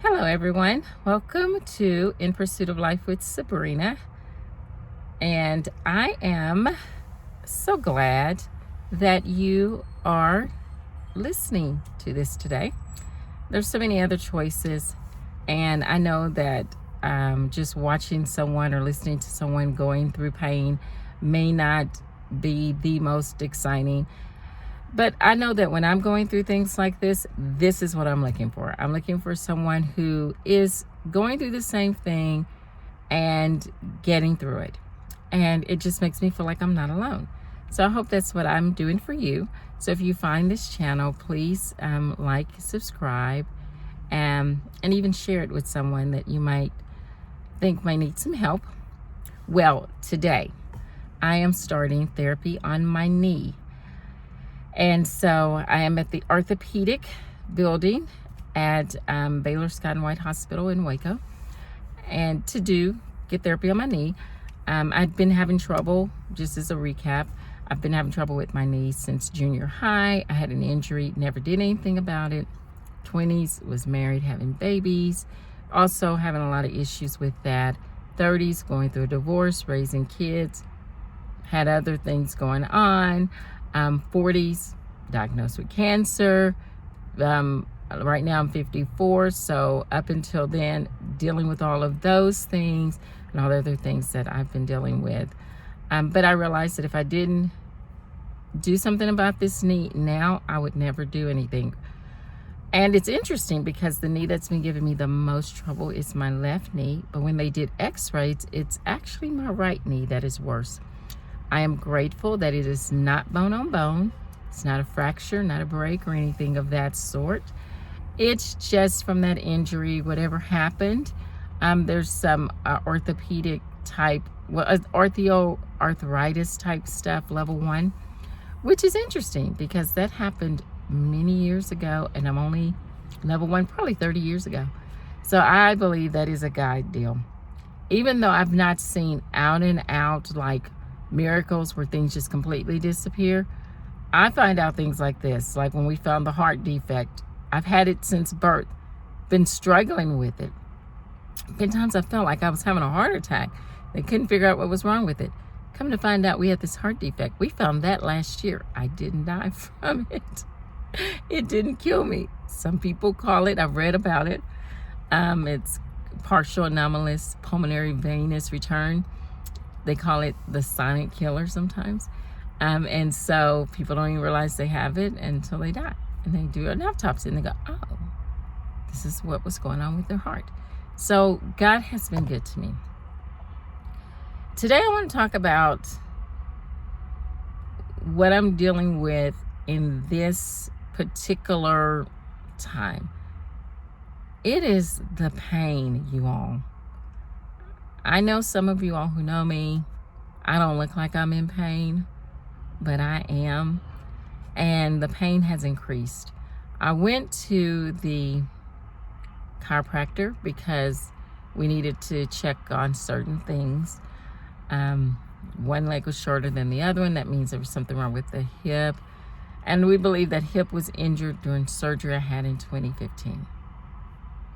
Hello, everyone. Welcome to In Pursuit of Life with Sabrina. And I am so glad that you are listening to this today. There's so many other choices, and I know that just watching someone or listening to someone going through pain may not be the most exciting. But I know that when I'm going through things like this is what I'm looking for. I'm looking for someone who is going through the same thing and getting through it. And it just makes me feel like I'm not alone. So I hope that's what I'm doing for you. So if you find this channel, please like, subscribe, and even share it with someone that you might think might need some help. Well, today I am starting therapy on my knee. And so I am at the orthopedic building at Baylor Scott and White Hospital in Waco, and get therapy on my knee. I've been having trouble, just as a recap, I've been having trouble with my knee since junior high. I had an injury, never did anything about it. 20s, was married, having babies, also having a lot of issues with that. 30s, going through a divorce, raising kids, had other things going on. 40s, diagnosed with cancer. Right now I'm 54, so up until then, dealing with all of those things and all the other things that I've been dealing with. But I realized that if I didn't do something about this knee now, I would never do anything. And it's interesting because the knee that's been giving me the most trouble is my left knee, but when they did x-rays, it's actually my right knee that is worse. I am grateful that it is not bone on bone. It's not a fracture, not a break or anything of that sort. It's just from that injury, whatever happened. There's some orthopedic type, osteoarthritis type stuff, level 1, which is interesting because that happened many years ago, and I'm only level 1, probably 30 years ago. So I believe that is a guide deal. Even though I've not seen out and out like miracles where things just completely disappear, I find out things like this, like when we found the heart defect. I've had it since birth, been struggling with it. Been times I felt like I was having a heart attack. They couldn't figure out what was wrong with it. Come to find out, we had this heart defect. We found that last year. I didn't die from it. It didn't kill me. Some people call it, I've read about it, it's partial anomalous pulmonary venous return. They call it the silent killer sometimes. And so people don't even realize they have it until they die. And they do an autopsy and they go, oh, this is what was going on with their heart. So God has been good to me. Today I want to talk about what I'm dealing with in this particular time. It is the pain, you all. I know some of you all who know me, I don't look like I'm in pain, but I am, and the pain has increased. I went to the chiropractor because we needed to check on certain things. One leg was shorter than the other one. That means there was something wrong with the hip, and we believe that hip was injured during surgery I had in 2015.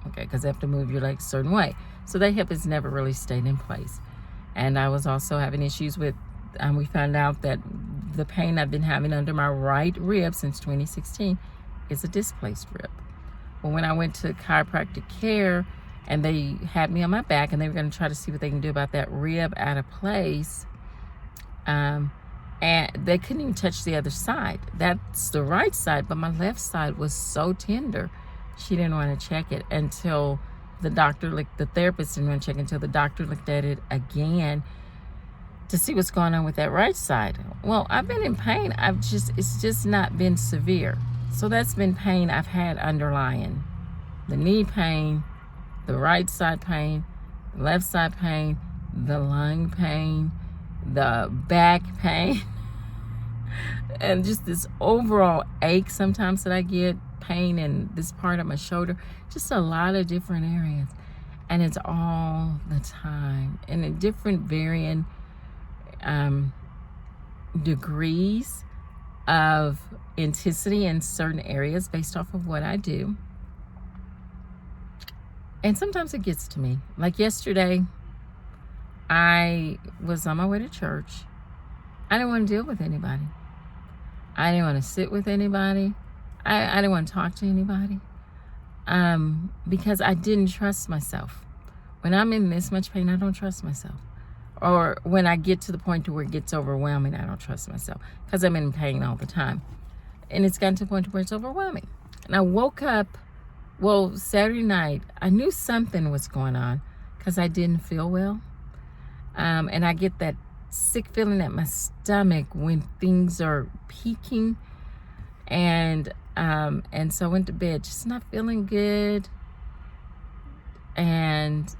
Okay, because they have to move your legs a certain way. So that hip has never really stayed in place. And I was also having issues with, we found out that the pain I've been having under my right rib since 2016 is a displaced rib. Well, when I went to chiropractic care and they had me on my back and they were going to try to see what they can do about that rib out of place, and they couldn't even touch the other side. That's the right side, but my left side was so tender. She didn't want to check it until the therapist didn't want to check until the doctor looked at it again to see what's going on with that right side. Well, I've been in pain. It's just not been severe. So that's been pain I've had underlying. The knee pain, the right side pain, left side pain, the lung pain, the back pain, and just this overall ache sometimes that I get, pain in this part of my shoulder, just a lot of different areas. And it's all the time, and in different varying degrees of intensity in certain areas based off of what I do. And sometimes it gets to me. Like yesterday, I was on my way to church. I didn't want to deal with anybody. I didn't want to sit with anybody. I didn't want to talk to anybody. Because I didn't trust myself. When I'm in this much pain, I don't trust myself. Or when I get to the point to where it gets overwhelming, I don't trust myself because I'm in pain all the time. And it's gotten to the point where it's overwhelming. And I woke up, Saturday night, I knew something was going on because I didn't feel well. And I get that sick feeling at my stomach when things are peaking. And so I went to bed just not feeling good. And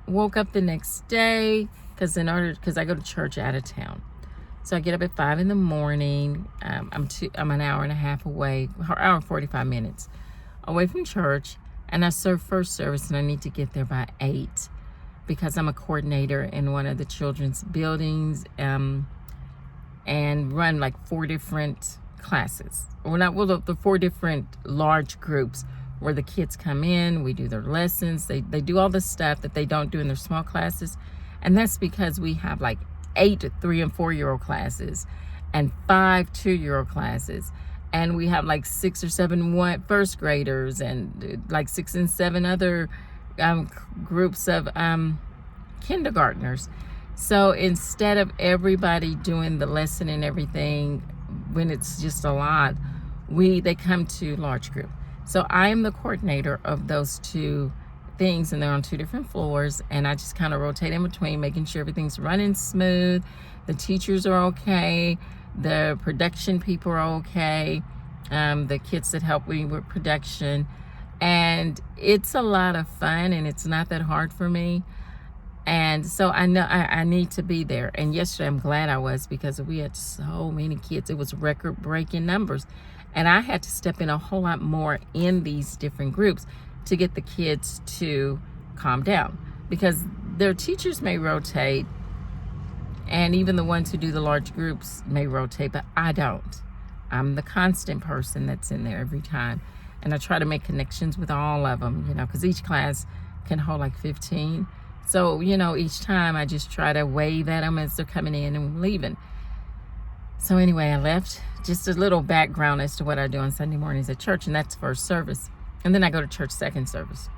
woke up the next day because I go to church out of town. So I get up at 5 in the morning. I'm an hour and a half away, hour and 45 minutes away from church, and I serve first service, and I need to get there by 8 because I'm a coordinator in one of the children's buildings, and run like 4 different classes. The 4 different large groups where the kids come in, we do their lessons, they do all the stuff that they don't do in their small classes. And that's because we have like 8 3- and 4-year-old classes and 5 2-year-old classes. And we have like 6 or 7 first graders and like 6 and 7 other groups of kindergartners. So instead of everybody doing the lesson and everything, when it's just a lot, they come to large group. So I am the coordinator of those 2 things, and they're on 2 different floors, and I just kind of rotate in between, making sure everything's running smooth, the teachers are okay, the production people are okay, the kids that help me with production, and it's a lot of fun, and it's not that hard for me. And so I know I need to be there. And yesterday I'm glad I was, because we had so many kids. It was record-breaking numbers. And I had to step in a whole lot more in these different groups to get the kids to calm down. Because their teachers may rotate, and even the ones who do the large groups may rotate, but I don't. I'm the constant person that's in there every time. And I try to make connections with all of them, because each class can hold like 15. So, each time I just try to wave at them as they're coming in and leaving. So anyway, I left. Just a little background as to what I do on Sunday mornings at church, and that's first service. And then I go to church second service.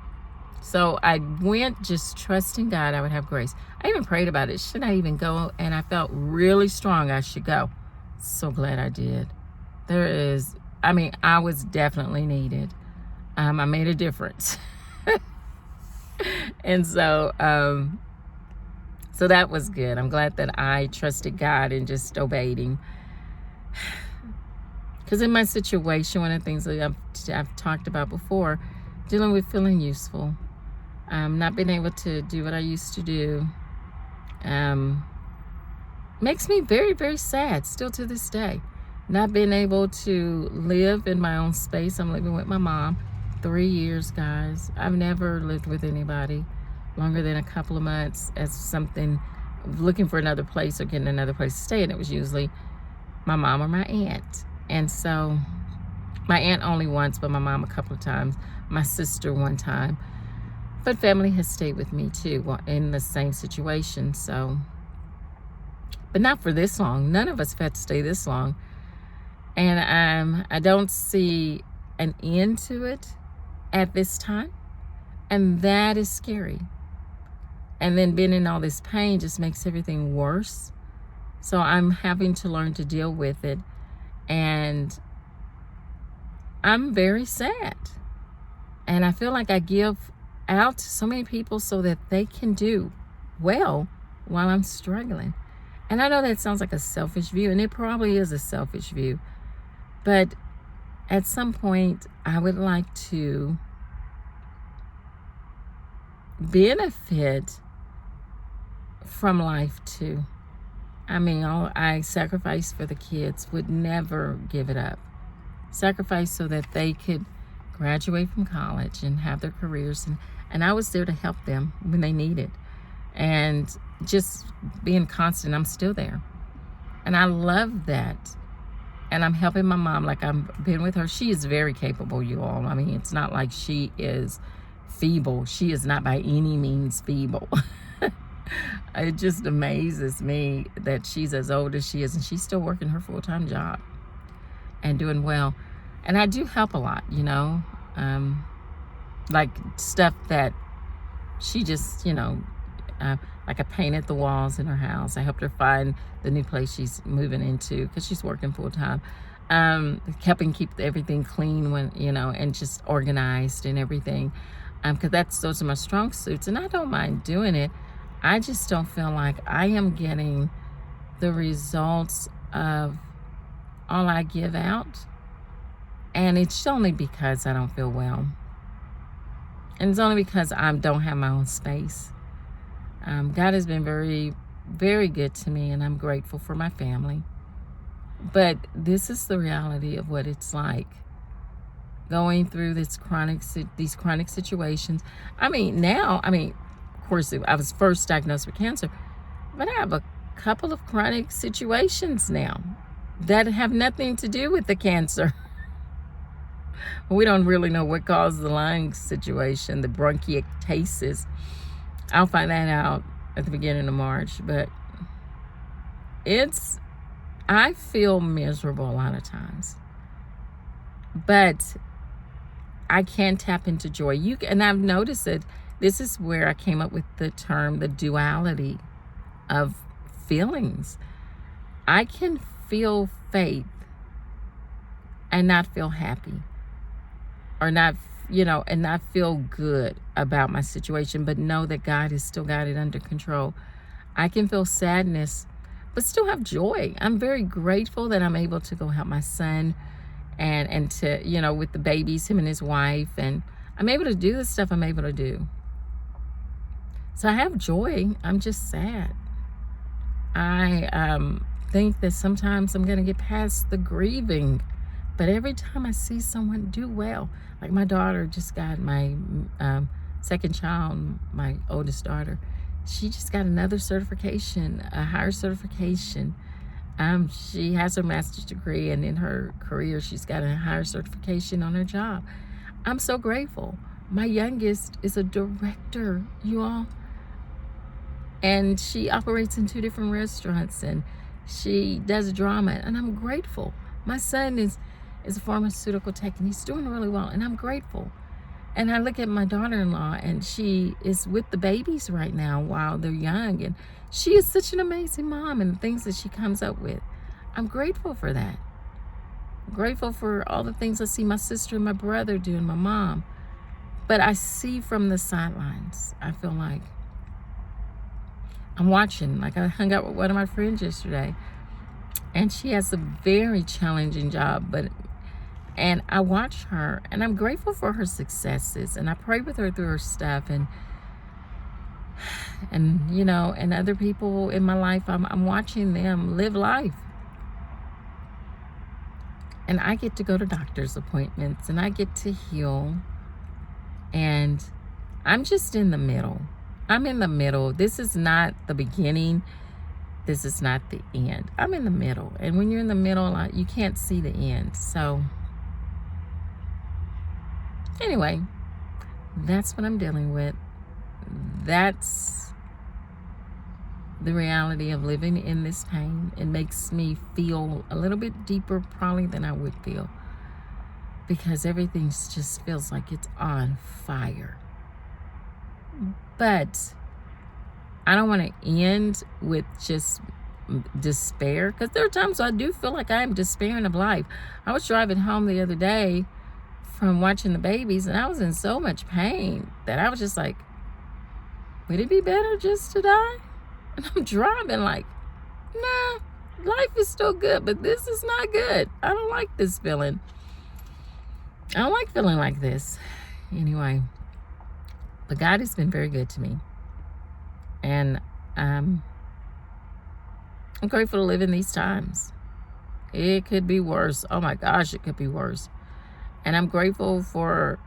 So I went just trusting God I would have grace. I even prayed about it. Should I even go? And I felt really strong I should go. So glad I did. I was definitely needed. I made a difference. And so that was good. I'm glad that I trusted God and just obeyed him. Because in my situation, one of the things that I've talked about before, dealing with feeling useful, not being able to do what I used to do, makes me very, very sad still to this day. Not being able to live in my own space. I'm living with my mom. 3 years, guys. I've never lived with anybody longer than a couple of months as something, looking for another place or getting another place to stay. And it was usually my mom or my aunt. And so my aunt only once, but my mom a couple of times, my sister one time. But family has stayed with me too in the same situation. So, but not for this long. None of us have had to stay this long. And I don't see an end to it at this time. And that is scary. And then being in all this pain just makes everything worse. So I'm having to learn to deal with it. And I'm very sad. And I feel like I give out to so many people so that they can do well while I'm struggling. And I know that sounds like a selfish view, and it probably is a selfish view. But at some point, I would like to benefit from life too. All I sacrificed for the kids, would never give it up. Sacrifice so that they could graduate from college and have their careers. And I was there to help them when they needed. And just being constant, I'm still there. And I love that. And I'm helping my mom like I've been with her. She is very capable, you all. It's not like she is feeble. She is not by any means feeble. It just amazes me that she's as old as she is and she's still working her full-time job and doing well. And I do help a lot, like stuff that she just, like I painted the walls in her house. I helped her find the new place she's moving into because she's working full-time. Helping keep everything clean when, and just organized and everything. Because those are my strong suits and I don't mind doing it. I just don't feel like I am getting the results of all I give out. And it's only because I don't feel well. And it's only because I don't have my own space. God has been very, very good to me, and I'm grateful for my family. But this is the reality of what it's like going through these chronic situations. Of course, I was first diagnosed with cancer, but I have a couple of chronic situations now that have nothing to do with the cancer. We don't really know what caused the lung situation, the bronchiectasis. I'll find that out at the beginning of March, but I feel miserable a lot of times, but I can tap into joy. And I've noticed that this is where I came up with the term, the duality of feelings. I can feel faith and not feel happy, or not, and not feel good about my situation, but know that God has still got it under control. I can feel sadness, but still have joy. I'm very grateful that I'm able to go help my son and to, with the babies, him and his wife, and I'm able to do the stuff I'm able to do. So I have joy. I'm just sad. I think that sometimes I'm going to get past the grieving, but every time I see someone do well, like my daughter just got my second child, my oldest daughter, she just got another certification, a higher certification. She has her master's degree, and in her career, she's got a higher certification on her job. I'm so grateful. My youngest is a director, you all. And she operates in 2 different restaurants, and she does drama, and I'm grateful. My son is a pharmaceutical tech, and he's doing really well, and I'm grateful. And I look at my daughter-in-law, and she is with the babies right now while they're young, and she is such an amazing mom, and the things that she comes up with. I'm grateful for that. I'm grateful for all the things I see my sister and my brother do, and my mom. But I see from the sidelines, I feel like I'm watching. Like I hung out with one of my friends yesterday, and she has a very challenging job, and I watch her, and I'm grateful for her successes, and I pray with her through her stuff, and other people in my life, I'm watching them live life. And I get to go to doctor's appointments, and I get to heal, and I'm just in the middle. I'm in the middle. This is not the beginning. This is not the end. I'm in the middle. And when you're in the middle, you can't see the end. So anyway, that's what I'm dealing with. That's the reality of living in this pain. It makes me feel a little bit deeper probably than I would feel, because everything just feels like it's on fire. But I don't want to end with just despair, because there are times I do feel like I am despairing of life. I was driving home the other day from watching the babies, and I was in so much pain that I was just like, would it be better just to die? And I'm driving like, nah, life is still good, but this is not good. I don't like this feeling. I don't like feeling like this. Anyway, but God has been very good to me. And I'm grateful to live in these times. It could be worse. Oh my gosh, it could be worse. And I'm grateful for,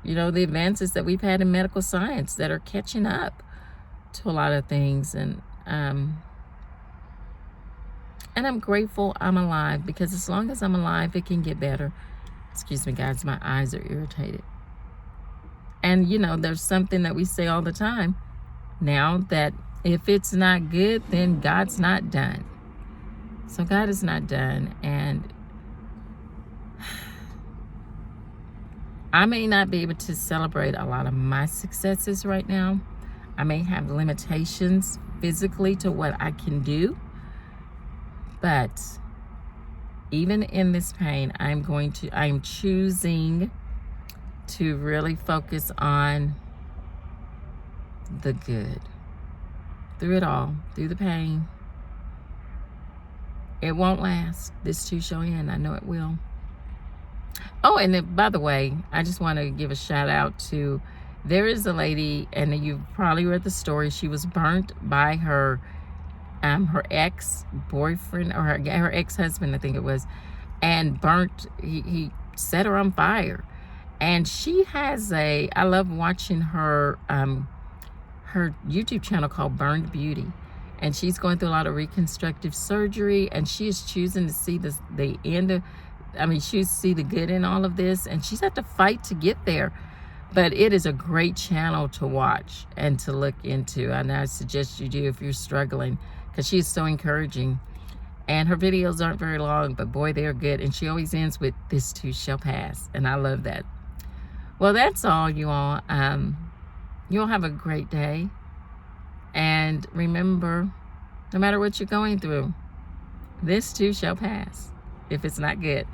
the advances that we've had in medical science that are catching up to a lot of things. And I'm grateful I'm alive, because as long as I'm alive, it can get better. Excuse me, guys, my eyes are irritated. And, you know, there's something that we say all the time now, that if it's not good, then God's not done. So God is not done. And I may not be able to celebrate a lot of my successes right now. I may have limitations physically to what I can do. But even in this pain, I'm choosing to really focus on the good. Through it all, through the pain. It won't last. This too shall end. I know it will. Oh, and then, by the way, I just want to give a shout out to, there is a lady, and you've probably read the story. She was burnt by her ex-boyfriend, or her ex-husband, I think it was, and burnt, he set her on fire. And she has I love watching her YouTube channel called Burned Beauty. And she's going through a lot of reconstructive surgery, and she is choosing to see the end of, she see the good in all of this, and she's had to fight to get there. But it is a great channel to watch and to look into, and I suggest you do if you're struggling, because she's so encouraging. And her videos aren't very long, but boy, they're good. And she always ends with, "This too shall pass," and I love that. Well, that's all, you all. You all have a great day. And remember, no matter what you're going through, this too shall pass if it's not good.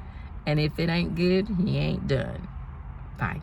And if it ain't good, he ain't done. Bye.